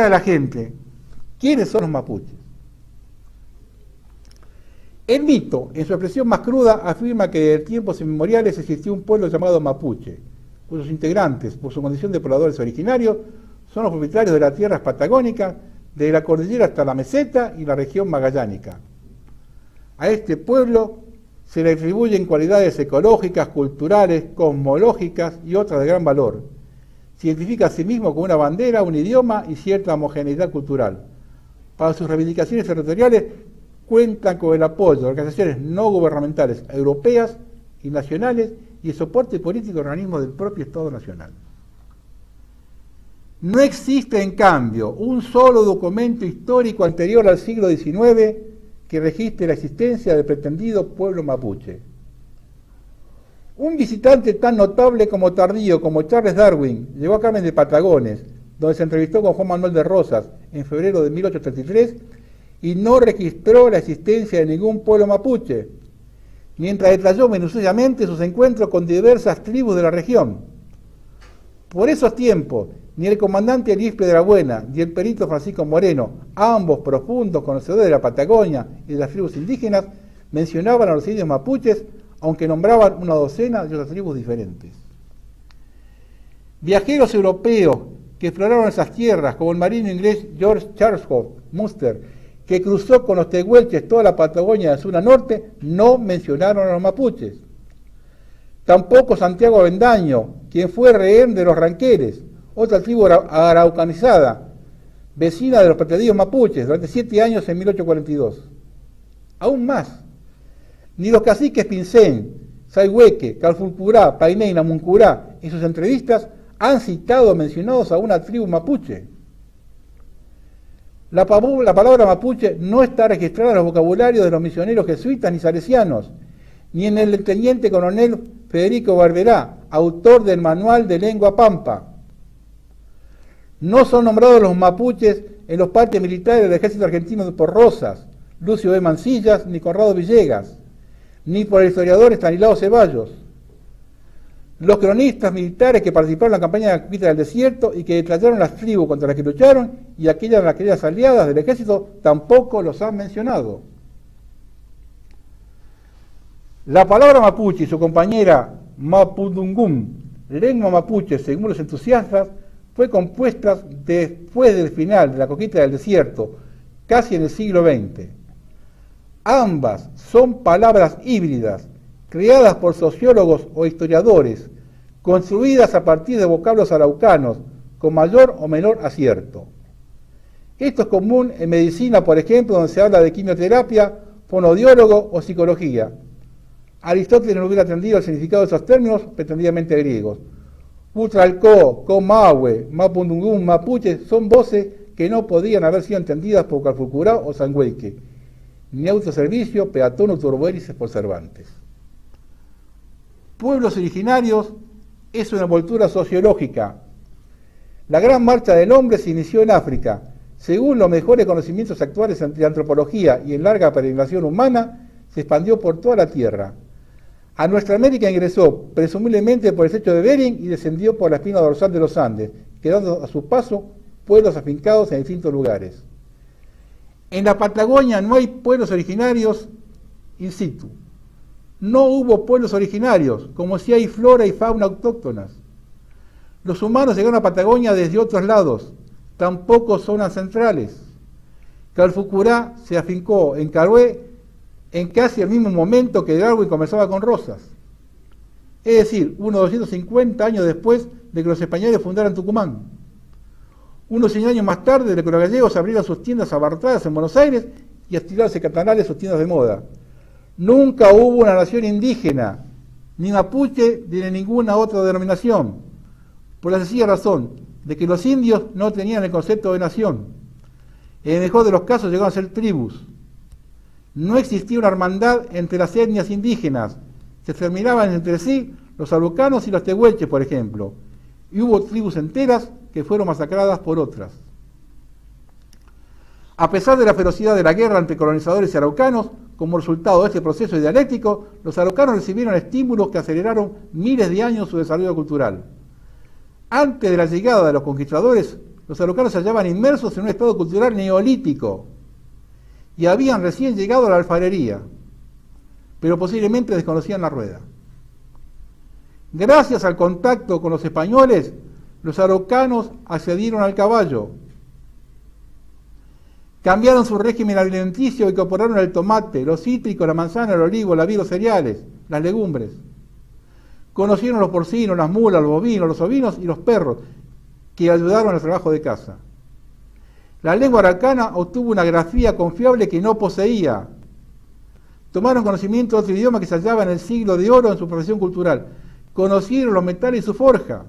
de la gente. ¿Quiénes son los mapuches? El mito, en su expresión más cruda, afirma que desde tiempos inmemoriales existió un pueblo llamado mapuche, cuyos integrantes, por su condición de pobladores originarios, son los propietarios de las tierras patagónicas, desde la cordillera hasta la meseta y la región magallánica. A este pueblo se le atribuyen cualidades ecológicas, culturales, cosmológicas y otras de gran valor. Se identifica a sí mismo con una bandera, un idioma y cierta homogeneidad cultural. Para sus reivindicaciones territoriales cuentan con el apoyo de organizaciones no gubernamentales europeas y nacionales y el soporte político de organismos del propio Estado Nacional. No existe, en cambio, un solo documento histórico anterior al siglo XIX que registre la existencia del pretendido pueblo mapuche. Un visitante tan notable como tardío como Charles Darwin llegó a Carmen de Patagones, donde se entrevistó con Juan Manuel de Rosas en febrero de 1833 y no registró la existencia de ningún pueblo mapuche, mientras detalló minuciosamente sus encuentros con diversas tribus de la región. Por esos tiempos, ni el comandante Arispe de la Buena, ni el perito Francisco Moreno, ambos profundos conocedores de la Patagonia y de las tribus indígenas, mencionaban a los indios mapuches, aunque nombraban una docena de otras tribus diferentes. Viajeros europeos que exploraron esas tierras, como el marino inglés George Charles Munster, que cruzó con los tehuelches toda la Patagonia de sur a norte, no mencionaron a los mapuches. Tampoco Santiago Avendaño, quien fue rehén de los ranqueres, otra tribu araucanizada, vecina de los pretendidos mapuches, durante 7 años en 1842. Aún más, ni los caciques Pincén, Sayhueque, Calfulcurá, Painé y Namuncurá, en sus entrevistas, han citado o mencionado a una tribu mapuche. La palabra mapuche no está registrada en los vocabularios de los misioneros jesuitas ni salesianos, ni en el teniente coronel Federico Barberá, autor del Manual de Lengua Pampa. No son nombrados los mapuches en los partes militares del ejército argentino por Rosas, Lucio B. Mancillas, ni Conrado Villegas, ni por el historiador Estanislao Ceballos. Los cronistas militares que participaron en la campaña de la conquista del desierto y que detallaron las tribus contra las que lucharon y aquellas aliadas del ejército tampoco los han mencionado. La palabra mapuche y su compañera mapudungún, lengua mapuche según los entusiastas, fue compuesta después del final de la conquista del desierto, casi en el siglo XX. Ambas son palabras híbridas, creadas por sociólogos o historiadores, construidas a partir de vocablos araucanos, con mayor o menor acierto. Esto es común en medicina, por ejemplo, donde se habla de quimioterapia, fonodiólogo o psicología. Aristóteles no hubiera atendido el significado de esos términos pretendidamente griegos. Putralcó, Comahue, Mapudungún, Mapuche son voces que no podían haber sido entendidas por Calfulcurá o Sangüeque, ni autoservicio, peatón o turbohélices por Cervantes. Pueblos originarios es una envoltura sociológica. La gran marcha del hombre se inició en África. Según los mejores conocimientos actuales de antropología y en larga peregrinación humana, se expandió por toda la Tierra. A nuestra América ingresó presumiblemente por el estrecho de Bering y descendió por la espina dorsal de los Andes, quedando a su paso pueblos afincados en distintos lugares. En la Patagonia no hay pueblos originarios in situ. No hubo pueblos originarios, como si hay flora y fauna autóctonas. Los humanos llegaron a Patagonia desde otros lados, tampoco zonas centrales. Calfulcurá se afincó en Carué en casi el mismo momento que Darwin conversaba con Rosas. Es decir, unos 250 años después de que los españoles fundaran Tucumán. Unos 100 años más tarde de que los gallegos abrieron sus tiendas abarrotadas en Buenos Aires y alquilarse cantonales sus tiendas de moda. Nunca hubo una nación indígena, ni mapuche, ni de ninguna otra denominación, por la sencilla razón de que los indios no tenían el concepto de nación. En el mejor de los casos llegaron a ser tribus. No existía una hermandad entre las etnias indígenas, se exterminaban entre sí los araucanos y los tehuelches, por ejemplo, y hubo tribus enteras que fueron masacradas por otras. A pesar de la ferocidad de la guerra entre colonizadores y araucanos, como resultado de este proceso dialéctico, los araucanos recibieron estímulos que aceleraron miles de años su desarrollo cultural. Antes de la llegada de los conquistadores, los araucanos se hallaban inmersos en un estado cultural neolítico y habían recién llegado a la alfarería, pero posiblemente desconocían la rueda. Gracias al contacto con los españoles, los araucanos accedieron al caballo, cambiaron su régimen alimenticio y incorporaron el tomate, los cítricos, la manzana, el olivo, la vid, los cereales, las legumbres. Conocieron los porcinos, las mulas, los bovinos, los ovinos y los perros, que ayudaron al trabajo de caza. La lengua araucana obtuvo una grafía confiable que no poseía. Tomaron conocimiento de otro idioma que se hallaba en el siglo de oro en su profesión cultural. Conocieron los metales y su forja.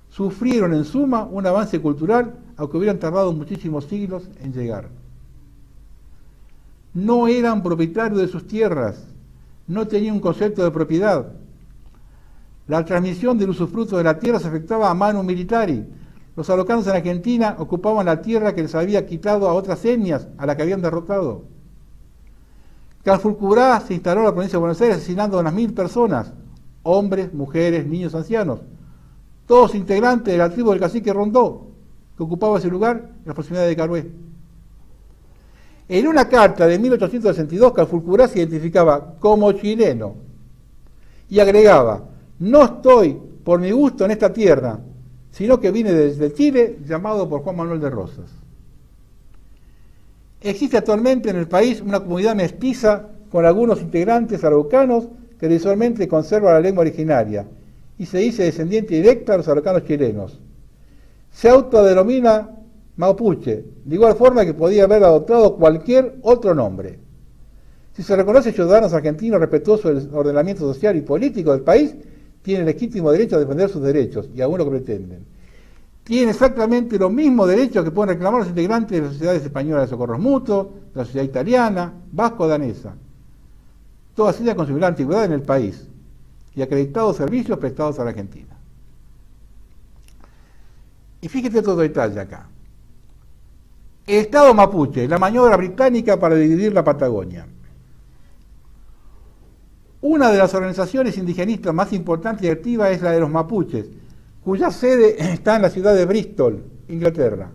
Sufrieron en suma un avance cultural, aunque hubieran tardado muchísimos siglos en llegar. No eran propietarios de sus tierras, no tenían un concepto de propiedad. La transmisión del usufructo de la tierra se efectuaba a manu militari. Los araucanos en Argentina ocupaban la tierra que les había quitado a otras etnias, a la que habían derrotado. Calfulcurá se instaló en la provincia de Buenos Aires asesinando a unas 1000 personas, hombres, mujeres, niños, ancianos, todos integrantes de la tribu del cacique Rondó, que ocupaba ese lugar en las proximidades de Carué. En una carta de 1862, Calfulcurá se identificaba como chileno y agregaba: no estoy por mi gusto en esta tierra, sino que vine desde Chile, llamado por Juan Manuel de Rosas. Existe actualmente en el país una comunidad mestiza con algunos integrantes araucanos que visualmente conserva la lengua originaria y se dice descendiente directa de los araucanos chilenos. Se autodenomina mapuche, de igual forma que podía haber adoptado cualquier otro nombre. Si se reconoce ciudadanos argentinos respetuosos del ordenamiento social y político del país, tienen legítimo derecho a defender sus derechos, y aún lo que pretenden. Tienen exactamente los mismos derechos que pueden reclamar los integrantes de las sociedades españolas de socorros mutuos, de la sociedad italiana, vasco-danesa, todas ellas con similar antigüedad en el país, y acreditados servicios prestados a la Argentina. Y fíjate otro detalle acá. El Estado mapuche, la maniobra británica para dividir la Patagonia. Una de las organizaciones indigenistas más importantes y activas es la de los mapuches, cuya sede está en la ciudad de Bristol, Inglaterra.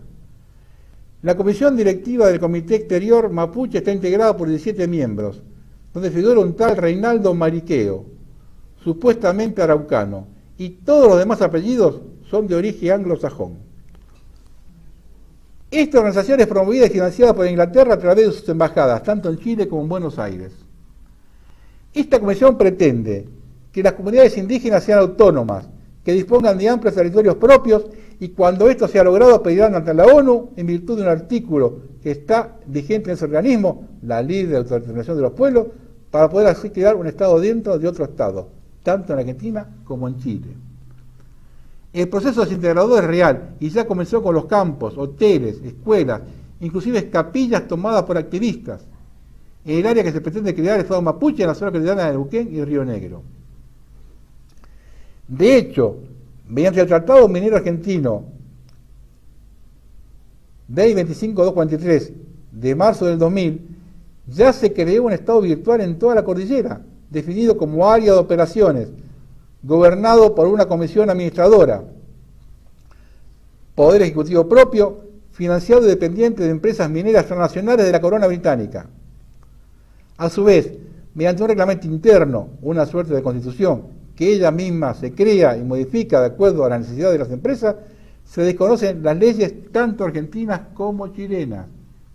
La comisión directiva del Comité Exterior Mapuche está integrada por 17 miembros, donde figura un tal Reinaldo Mariqueo, supuestamente araucano, y todos los demás apellidos son de origen anglosajón. Esta organización es promovida y financiada por Inglaterra a través de sus embajadas, tanto en Chile como en Buenos Aires. Esta comisión pretende que las comunidades indígenas sean autónomas, que dispongan de amplios territorios propios y cuando esto sea logrado pedirán ante la ONU, en virtud de un artículo que está vigente en ese organismo, la Ley de Autodeterminación de los Pueblos, para poder así crear un Estado dentro de otro Estado, tanto en Argentina como en Chile. El proceso desintegrador es real y ya comenzó con los campos, hoteles, escuelas, inclusive capillas tomadas por activistas, en el área que se pretende crear el Estado mapuche en la zona cordillerana de Neuquén y Río Negro. De hecho, mediante el Tratado Minero Argentino Ley 25243 de marzo del 2000, ya se creó un Estado virtual en toda la cordillera, definido como área de operaciones, gobernado por una comisión administradora, poder ejecutivo propio, financiado y dependiente de empresas mineras transnacionales de la corona británica. A su vez, mediante un reglamento interno, una suerte de constitución, que ella misma se crea y modifica de acuerdo a la necesidad de las empresas, se desconocen las leyes tanto argentinas como chilenas.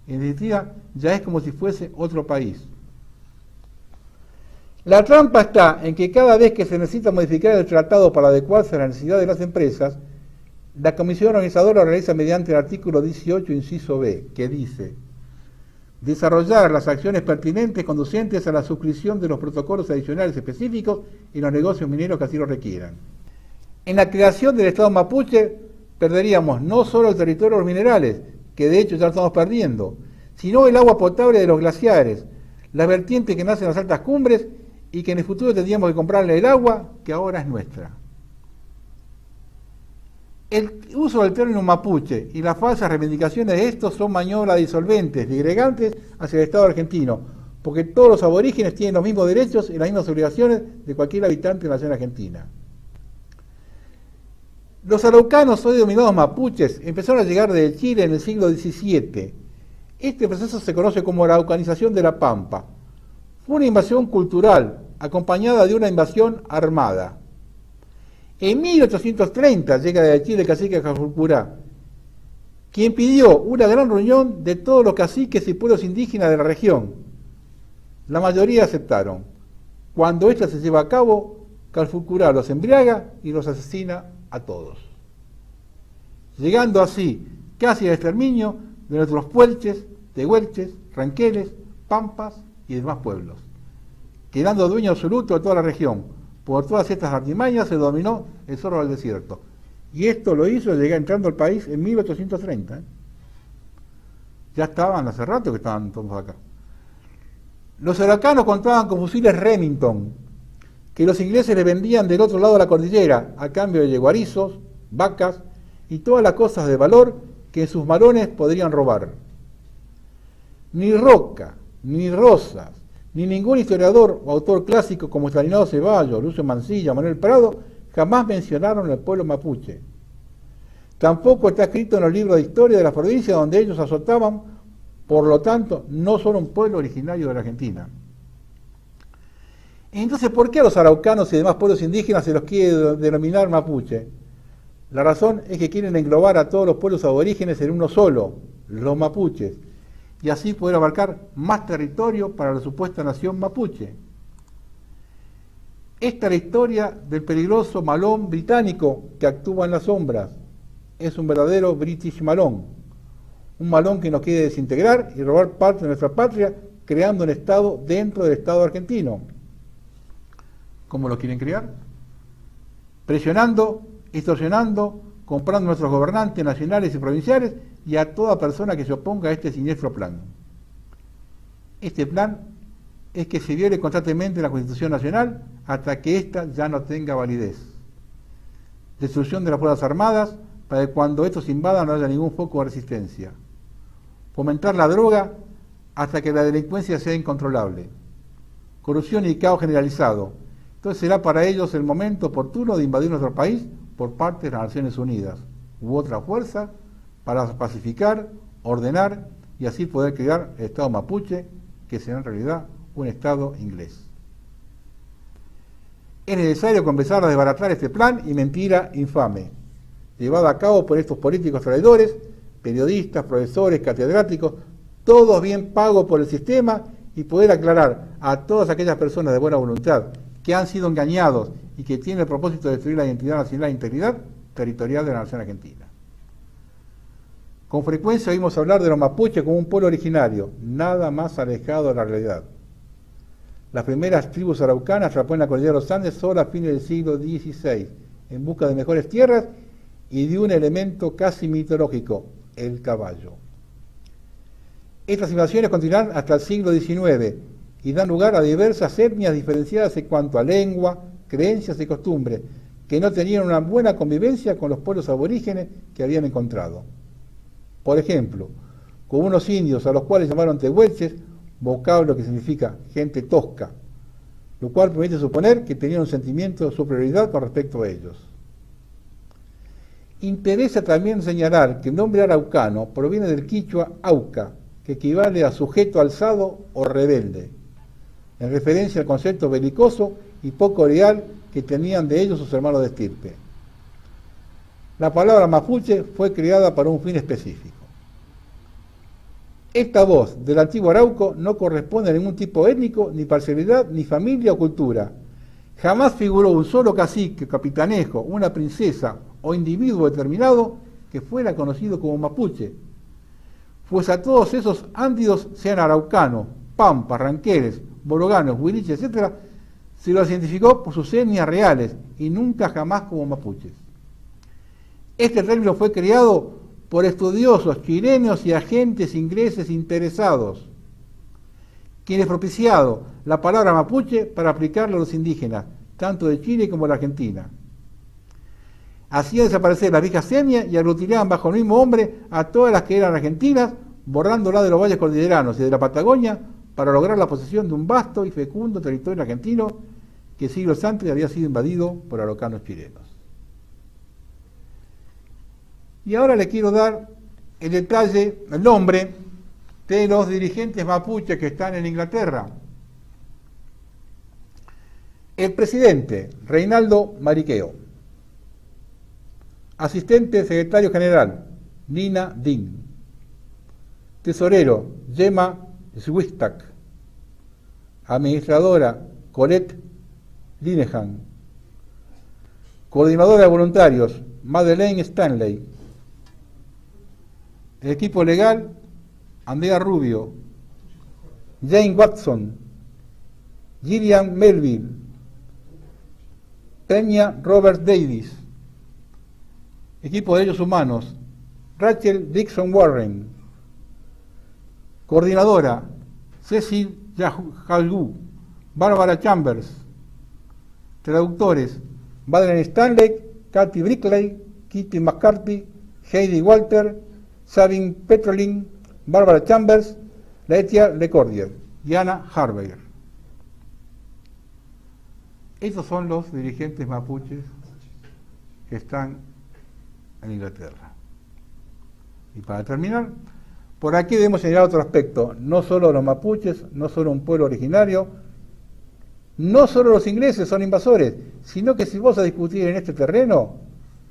En definitiva, ya es como si fuese otro país. La trampa está en que cada vez que se necesita modificar el tratado para adecuarse a la necesidad de las empresas, la comisión organizadora lo realiza mediante el artículo 18, inciso B, que dice: desarrollar las acciones pertinentes conducentes a la suscripción de los protocolos adicionales específicos en los negocios mineros que así lo requieran. En la creación del Estado mapuche perderíamos no solo el territorio de los minerales, que de hecho ya lo estamos perdiendo, sino el agua potable de los glaciares, las vertientes que nacen en las altas cumbres y que en el futuro tendríamos que comprarle el agua que ahora es nuestra. El uso del término mapuche y las falsas reivindicaciones de estos son maniobras disolventes, digregantes hacia el Estado argentino, porque todos los aborígenes tienen los mismos derechos y las mismas obligaciones de cualquier habitante de la nación argentina. Los araucanos, hoy denominados mapuches, empezaron a llegar desde Chile en el siglo XVII. Este proceso se conoce como araucanización de la Pampa. Fue una invasión cultural, acompañada de una invasión armada. En 1830 llega de Chile el cacique Calfucurá, quien pidió una gran reunión de todos los caciques y pueblos indígenas de la región. La mayoría aceptaron. Cuando esta se lleva a cabo, Calfucurá los embriaga y los asesina a todos, llegando así casi al exterminio de nuestros puelches, tehuelches, ranqueles, pampas y demás pueblos, quedando dueño absoluto de toda la región. Por todas estas artimañas se dominó el zorro del desierto. Y esto lo hizo entrando al país en 1830. Ya estaban hace rato que estaban todos acá. Los araucanos contaban con fusiles Remington, que los ingleses les vendían del otro lado de la cordillera, a cambio de yeguarizos, vacas y todas las cosas de valor que sus marones podrían robar. Ni Roca, ni Rosas, ni ningún historiador o autor clásico como Stanislau Ceballos, Lucio Mansilla, Manuel Prado, jamás mencionaron el pueblo mapuche. Tampoco está escrito en los libros de historia de la provincia donde ellos azotaban, por lo tanto, no son un pueblo originario de la Argentina. Entonces, ¿por qué a los araucanos y demás pueblos indígenas se los quiere denominar mapuche? La razón es que quieren englobar a todos los pueblos aborígenes en uno solo, los mapuches, y así poder abarcar más territorio para la supuesta nación mapuche. Esta es la historia del peligroso malón británico que actúa en las sombras. Es un verdadero British malón, un malón que nos quiere desintegrar y robar parte de nuestra patria, creando un Estado dentro del Estado argentino. ¿Cómo lo quieren crear? Presionando, extorsionando, comprando a nuestros gobernantes nacionales y provinciales y a toda persona que se oponga a este siniestro plan. Este plan es que se viole constantemente la Constitución Nacional hasta que ésta ya no tenga validez. Destrucción de las Fuerzas Armadas para que cuando estos invadan no haya ningún foco de resistencia. Fomentar la droga hasta que la delincuencia sea incontrolable. Corrupción y caos generalizado. Entonces será para ellos el momento oportuno de invadir nuestro país por parte de las Naciones Unidas u otra fuerza para pacificar, ordenar y así poder crear el Estado mapuche, que será en realidad un Estado inglés. Es necesario comenzar a desbaratar este plan y mentira infame, llevado a cabo por estos políticos traidores, periodistas, profesores, catedráticos, todos bien pagos por el sistema, y poder aclarar a todas aquellas personas de buena voluntad que han sido engañados y que tienen el propósito de destruir la identidad nacional e integridad territorial de la nación argentina. Con frecuencia oímos hablar de los mapuches como un pueblo originario, nada más alejado de la realidad. Las primeras tribus araucanas atraparon en la cordillera de los Andes solo a fines del siglo XVI, en busca de mejores tierras y de un elemento casi mitológico, el caballo. Estas invasiones continuaron hasta el siglo XIX y dan lugar a diversas etnias diferenciadas en cuanto a lengua, creencias y costumbres, que no tenían una buena convivencia con los pueblos aborígenes que habían encontrado. Por ejemplo, con unos indios a los cuales llamaron tehuelches, vocablo que significa gente tosca, lo cual permite suponer que tenían un sentimiento de superioridad con respecto a ellos. Interesa también señalar que el nombre araucano proviene del quichua auca, que equivale a sujeto alzado o rebelde, en referencia al concepto belicoso y poco leal que tenían de ellos sus hermanos de estirpe. La palabra mapuche fue creada para un fin específico. Esta voz del antiguo arauco no corresponde a ningún tipo étnico, ni parcialidad, ni familia o cultura. Jamás figuró un solo cacique, capitanejo, una princesa o individuo determinado que fuera conocido como mapuche, pues a todos esos ándidos, sean araucanos, pampas, ranqueles, bologanos, huiliches, etc., se los identificó por sus etnias reales y nunca jamás como mapuches. Este término fue creado por estudiosos chilenos y agentes ingleses interesados, quienes propiciado la palabra mapuche para aplicarla a los indígenas, tanto de Chile como de la Argentina. Hacían desaparecer las viejas etnias y aglutinaban bajo el mismo hombre a todas las que eran argentinas, borrándolas de los valles cordilleranos y de la Patagonia para lograr la posesión de un vasto y fecundo territorio argentino que siglos antes había sido invadido por araucanos chilenos. Y ahora le quiero dar el detalle, el nombre de los dirigentes mapuches que están en Inglaterra. El presidente, Reinaldo Mariqueo. Asistente secretario general, Nina Din. Tesorero, Gemma Zwistak. Administradora, Colette Linehan. Coordinadora de voluntarios, Madeleine Stanley. El equipo legal, Andrea Rubio, Jane Watson, Gillian Melville, Peña Robert Davis. Equipo de Derechos Humanos, Rachel Dixon Warren. Coordinadora, Cecil Yahalgu, Barbara Chambers. Traductores, Madeleine Stanley, Kathy Brickley, Kitty McCarthy, Heidi Walter, Sabine Petrolin, Barbara Chambers, Laetitia Lecordier y Anna Harvey. Estos son los dirigentes mapuches que están en Inglaterra. Y para terminar, por aquí debemos señalar otro aspecto. No solo los mapuches, no solo un pueblo originario, no solo los ingleses son invasores, sino que si vos a discutir en este terreno,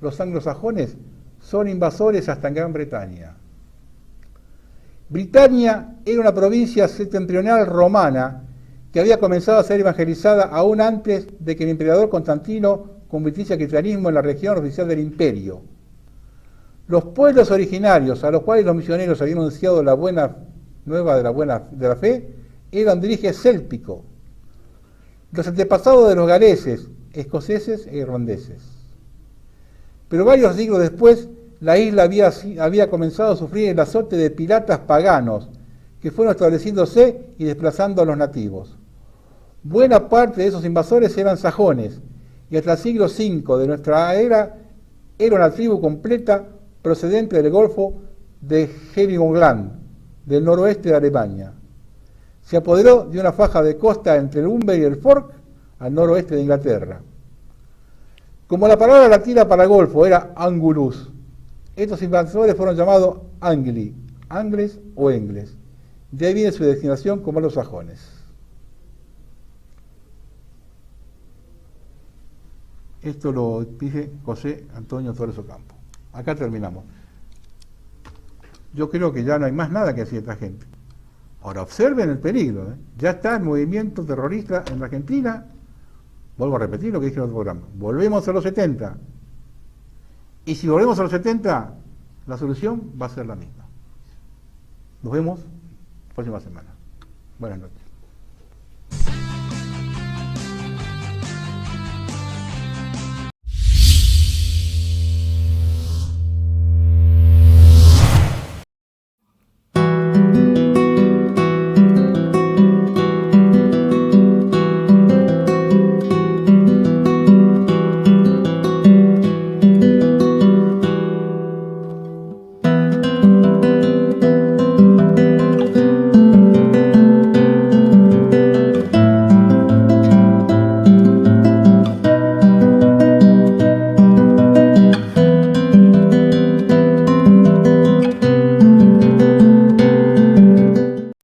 los anglosajones son invasores hasta en Gran Bretaña. Britania era una provincia septentrional romana que había comenzado a ser evangelizada aún antes de que el emperador Constantino convirtiese al cristianismo en la religión oficial del imperio. Los pueblos originarios a los cuales los misioneros habían anunciado la buena nueva de la fe eran de origen céltico, los antepasados de los galeses, escoceses e irlandeses. Pero varios siglos después, la isla había comenzado a sufrir el azote de piratas paganos que fueron estableciéndose y desplazando a los nativos. Buena parte de esos invasores eran sajones, y hasta el siglo V de nuestra era era una tribu completa procedente del Golfo de Heligoland, del noroeste de Alemania. Se apoderó de una faja de costa entre el Humber y el Fork, al noroeste de Inglaterra. Como la palabra latina para Golfo era Angulus, estos invasores fueron llamados Angli, Angles o Engles. De ahí viene su designación como los sajones. Esto lo dice José Antonio Torres Ocampo. Acá terminamos. Yo creo que ya no hay más nada que decir esta gente. Ahora observen el peligro. Ya está el movimiento terrorista en la Argentina. Vuelvo a repetir lo que dije en otro programa. Volvemos a los 70. Y si volvemos a los 70, la solución va a ser la misma. Nos vemos la próxima semana. Buenas noches.